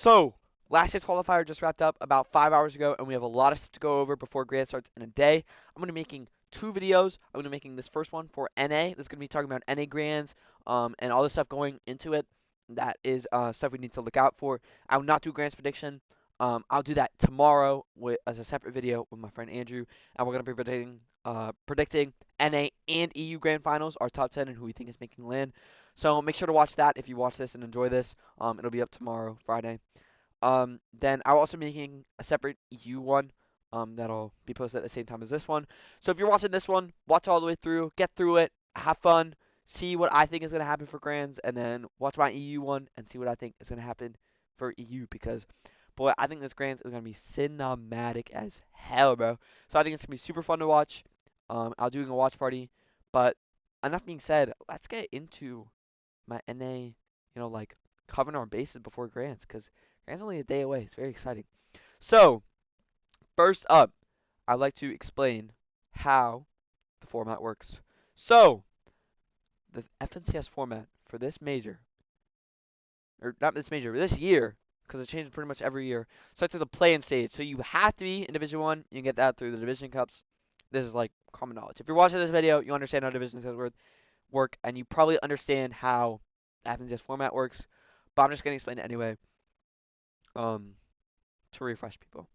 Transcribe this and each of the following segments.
So, last year's qualifier just wrapped up about 5 hours ago, and we have a lot of stuff to go over before Grand starts in a day. I'm going to be making two videos. I'm going to be making this first one for NA. This is going to be talking about NA Grands and all the stuff going into it. That is stuff we need to look out for. I will not do Grand's prediction. I'll do that tomorrow as a separate video with my friend Andrew, and we're going to be predicting NA and EU Grand Finals, our top 10, and who we think is making land. So make sure to watch that if you watch this and enjoy this. It'll be up tomorrow, Friday. Then I'll also be making a separate EU one that'll be posted at the same time as this one. So if you're watching this one, watch all the way through, get through it, have fun, see what I think is going to happen for Grands, and then watch my EU one and see what I think is going to happen for EU because, boy, I think this Grands is going to be cinematic as hell, bro. So I think it's going to be super fun to watch. I'll do a watch party, but enough being said, let's get into my NA, like covering our bases before Grants because Grant's only a day away. It's very exciting. So, first up, I'd like to explain how the format works. So, the FNCS format for this major, or not this major, but this year, because it changes pretty much every year, starts as a play-in stage. So you have to be in Division 1. You can get that through the Division Cups. This is like common knowledge. If you're watching this video, you understand how Division Cups work, and you probably understand how the FNCS format works. But I'm just going to explain it anyway um, to refresh people.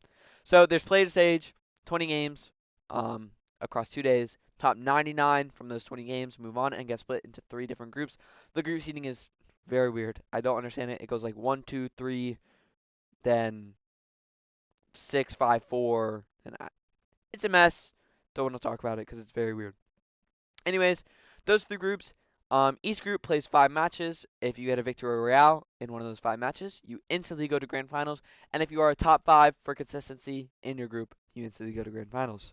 So there's play stage, 20 games across 2 days. Top 99 from those 20 games move on and get split into three different groups. The group seeding is very weird. I don't understand it. It goes like 1, 2, 3, then 6, 5, 4. And it's a mess. Don't want to talk about it because it's very weird. Anyways, those three groups. Each group plays 5 matches. If you get a victory royale in one of those 5 matches, you instantly go to grand finals. And if you are a top 5 for consistency in your group, you instantly go to grand finals.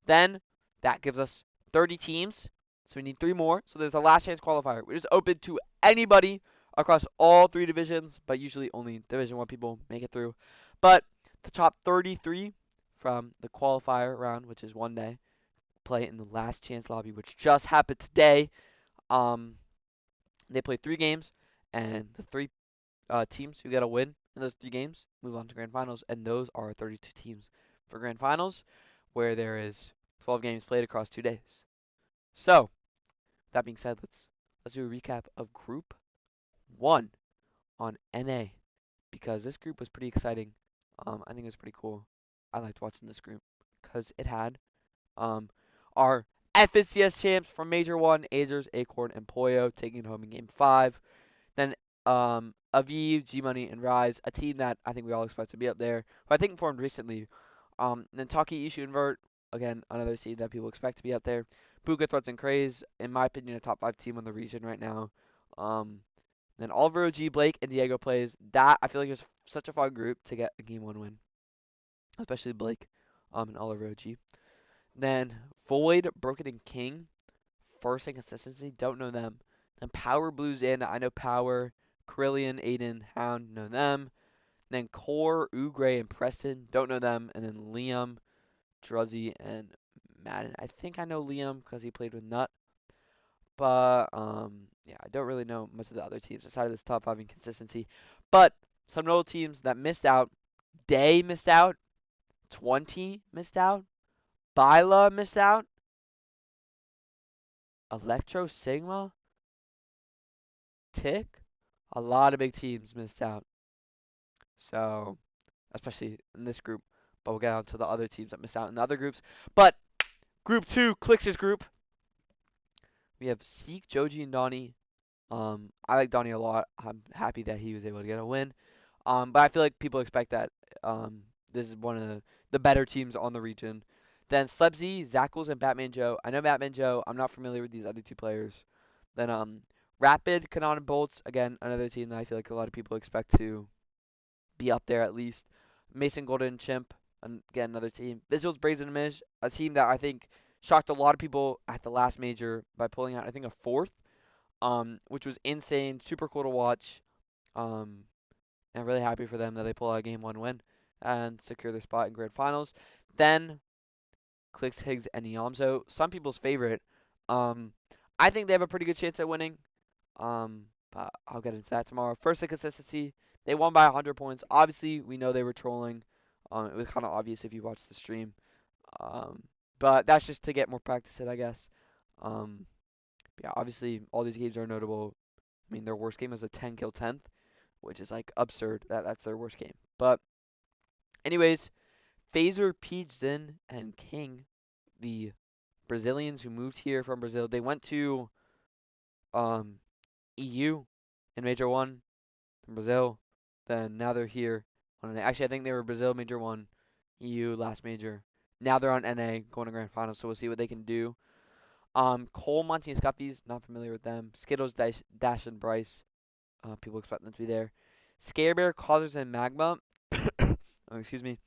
Then that gives us 30 teams. So we need 3 more. So there's a last chance qualifier, which is open to anybody across all 3 divisions, but usually only Division 1 people make it through. But the top 33 from the qualifier round, which is one day, play in the last chance lobby, which just happened today. Um, they play 3 games, and the three teams who get a win in those 3 games move on to grand finals, and those are 32 teams for grand finals, where there is 12 games played across 2 days. So, that being said, let's do a recap of Group 1 on NA because this group was pretty exciting. I think it was pretty cool. I liked watching this group because it had um, our FNCS champs from Major 1, Azers, Acorn, and Poyo taking it home in Game 5. Then Aviv, G-Money, and Rise, a team that I think we all expect to be up there, who I think formed recently. Then Taki, Ishu, Invert, again, another team that people expect to be up there. Booga, Threats, and Craze, in my opinion, a top 5 team in the region right now. Um, then Oliver OG, Blake, and Diego plays. That, I feel like, is such a fun group to get a Game 1 win, especially Blake and Oliver OG. Then Void, Broken, and King, first in consistency, don't know them. Then Power Blues in, I know Power, Krillian, Aiden, Hound, know them. Then Core, Ugray, and Preston, don't know them. And then Liam, Druzzy, and Madden. I think I know Liam because he played with Nut. But, yeah, I don't really know much of the other teams aside of this top 5 inconsistency. But some notable teams that missed out. Day missed out. 20 missed out. Byla missed out. Electro Sigma. Tick. A lot of big teams missed out. So, especially in this group. But we'll get on to the other teams that missed out in the other groups. But Group 2, Clix's group. We have Seek, Joji, and Donnie. I like Donnie a lot. I'm happy that he was able to get a win. But I feel like people expect that this is one of the better teams on the region. Then Slebzy, Zackles, and Batman Joe. I know Batman Joe. I'm not familiar with these other 2 players. Then Rapid, Kanon, and Bolts. Again, another team that I feel like a lot of people expect to be up there at least. Mason, Golden, and Chimp. And again, another team. Visuals, Brazen, and Mish. A team that I think shocked a lot of people at the last major by pulling out, I think, a 4th. Which was insane. Super cool to watch. Um, and really happy for them that they pull out a Game 1 win and secure their spot in grand finals. Then Clicks, Higgs, and Yamzo, some people's favorite. Um, I think they have a pretty good chance at winning. But I'll get into that tomorrow. First, the consistency. They won by 100 points. Obviously, we know they were trolling. It was kind of obvious if you watched the stream. Um, but that's just to get more practice in, I guess. Um, yeah, obviously, all these games are notable. I mean, their worst game was a 10 kill 10th, which is like absurd. That's their worst game. But anyways, Phaser, Peach, Zin, and King, the Brazilians who moved here from Brazil, they went to um, EU in Major 1 in Brazil. Then now they're here actually, I think they were Brazil Major 1, EU last major. Now they're on NA going to Grand Finals, so we'll see what they can do. Cole, Monty, and Scuppies, not familiar with them. Skittles, Dash, and Bryce. People expect them to be there. Scarebear, Causers, and Magma. Oh, excuse me.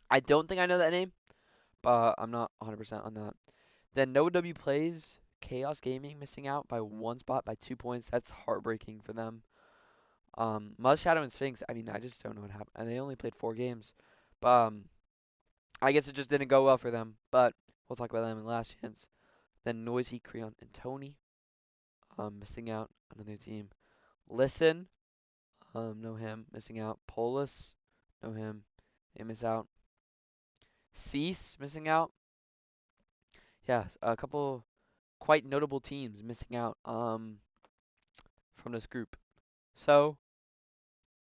I don't think I know that name, but I'm not 100% on that. Then No W Plays, Chaos Gaming missing out by 1 spot by 2 points. That's heartbreaking for them. Mud Shadow and Sphinx. I mean, I just don't know what happened. And they only played 4 games, but I guess it just didn't go well for them. But we'll talk about them in last chance. Then Noisy, Creon, and Tony. Missing out. Another team. Listen. No him. Missing out. Polus. No him. They miss out. Cease. Missing out. Yeah, a couple quite notable teams missing out from this group. So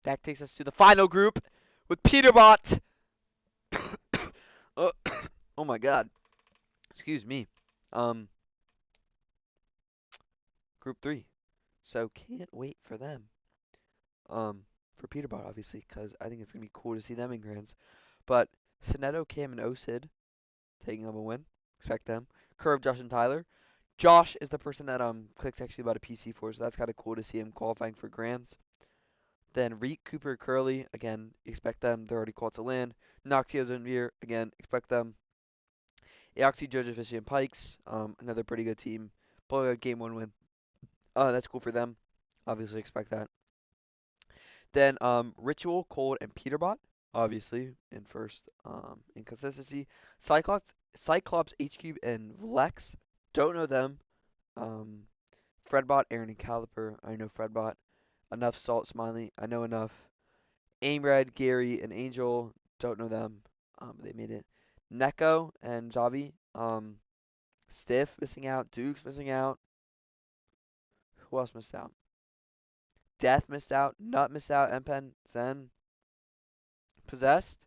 that takes us to the final group with Peterbot. oh, oh my God. Excuse me. Um, Group 3. So can't wait for them. For Peterbot, obviously, because I think it's gonna be cool to see them in Grands. But Sinetto, Cam, and Osid taking home a win. Expect them. Curve, Josh, and Tyler. Josh is the person that Clicks actually bought a PC for, so that's kind of cool to see him qualifying for Grands. Then Reek, Cooper, Curly, again, expect them. They're already called to land. Noxio, Zenvir, again, expect them. Eoxy, Jojo, Fishy, and Pikes, another pretty good team. Pulling a game 1 win. That's cool for them. Obviously expect that. Then Ritual, Cold, and Peterbot, obviously in first in consistency. Cyclops, H-Cube, and Vlex, don't know them. Um, Fredbot, Aaron, and Caliper, I know Fredbot. Enough Salt, Smiley, I know enough. Aimred, Gary, and Angel, don't know them. They made it. Neko and Javi, Stiff missing out. Duke's missing out. Who else missed out? Death missed out. Nut missed out. Empen, Zen, Possessed.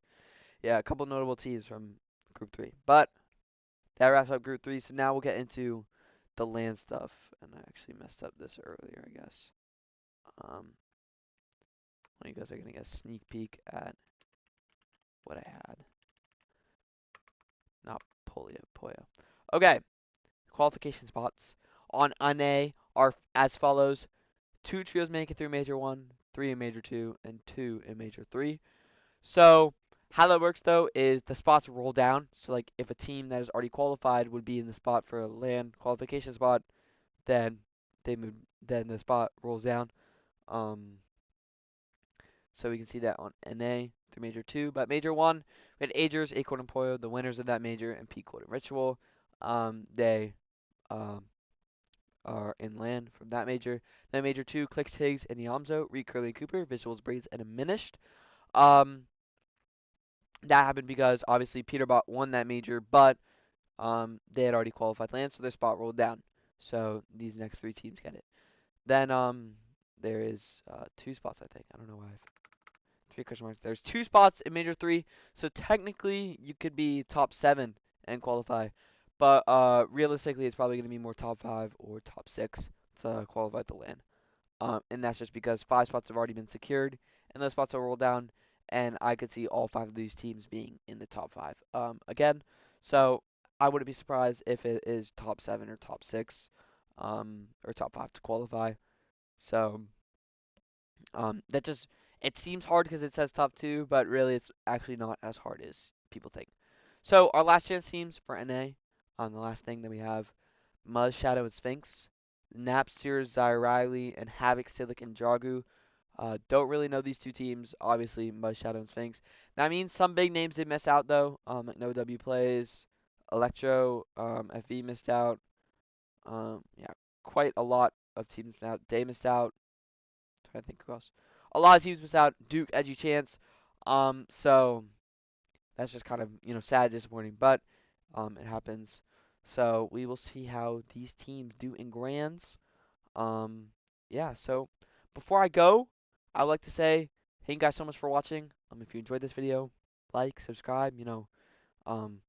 Yeah, a couple notable teams from Group 3. But that wraps up Group 3. So now we'll get into the land stuff. And I actually messed up this earlier, I guess. Well, you guys are going to get a sneak peek at what I had. Not Poyo. Okay, qualification spots on NA are as follows. 2 trios make it through Major 1, 3 in Major 2, and 2 in Major 3. So how that works though is the spots roll down. So like if a team that is already qualified would be in the spot for a land qualification spot, then they move. Then the spot rolls down. Um, so we can see that on NA through Major 2. But Major 1, we had Agers, Acorn, and Poyo, the winners of that major, and Peacoat and Ritual. They um, are in land from that major. Then Major 2, Clicks, Higgs, and Yamzo, Reed, Curly, and Cooper, Visuals, Braids, and Diminished. Um, that happened because obviously Peterbot won that major, but they had already qualified land, so their spot rolled down. So these next 3 teams get it. Then there is 2 spots, I think. I don't know why. 3 question marks. There's 2 spots in Major 3, so technically you could be top 7 and qualify. But realistically, it's probably going to be more top 5 or top 6 to qualify to land. And that's just because 5 spots have already been secured, and those spots will roll down, and I could see all 5 of these teams being in the top 5 again. So I wouldn't be surprised if it is top 7 or top 6 or top 5 to qualify. So that just it seems hard because it says top 2, but really it's actually not as hard as people think. So our last chance teams for NA, the last thing that we have, Mud, Shadow, and Sphinx, Napster, Zyre Riley, and Havoc, Silic, and Dragu. Don't really know these 2 teams. Obviously, Mud, Shadow, and Sphinx. That means some big names did miss out though. Like No W Plays, Electro, FV missed out. Yeah, quite a lot of teams missed out. They missed out. Trying to think who else. a lot of teams missed out. Duke, edgy chance. So that's just kind of sad, disappointing, but it happens. So we will see how these teams do in grands. Um, yeah. So before I go, I'd like to say thank you guys so much for watching. If you enjoyed this video, like, subscribe. Um,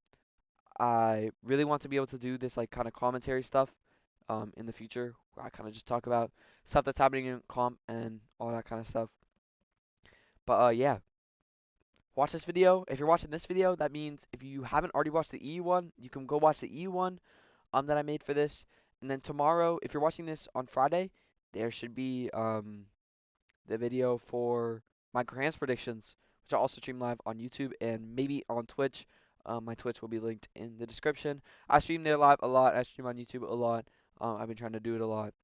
I really want to be able to do this like kind of commentary stuff in the future, where I kind of just talk about stuff that's happening in comp and all that kind of stuff. But yeah, watch this video. If you're watching this video, that means if you haven't already watched the EU one, you can go watch the EU one that I made for this. And then tomorrow, if you're watching this on Friday, there should be the video for my grants predictions, which I also stream live on YouTube and maybe on Twitch. My Twitch will be linked in the description. I stream there live a lot. I stream on YouTube a lot. I've been trying to do it a lot.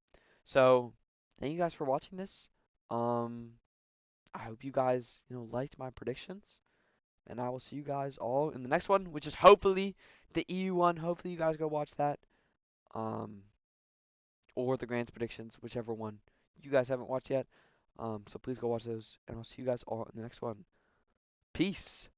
So, thank you guys for watching this. Um, I hope you guys, liked my predictions. And I will see you guys all in the next one, which is hopefully the EU one. Hopefully you guys go watch that. Um, or the Grants predictions, whichever one you guys haven't watched yet. So please go watch those, and I'll see you guys all in the next one. Peace.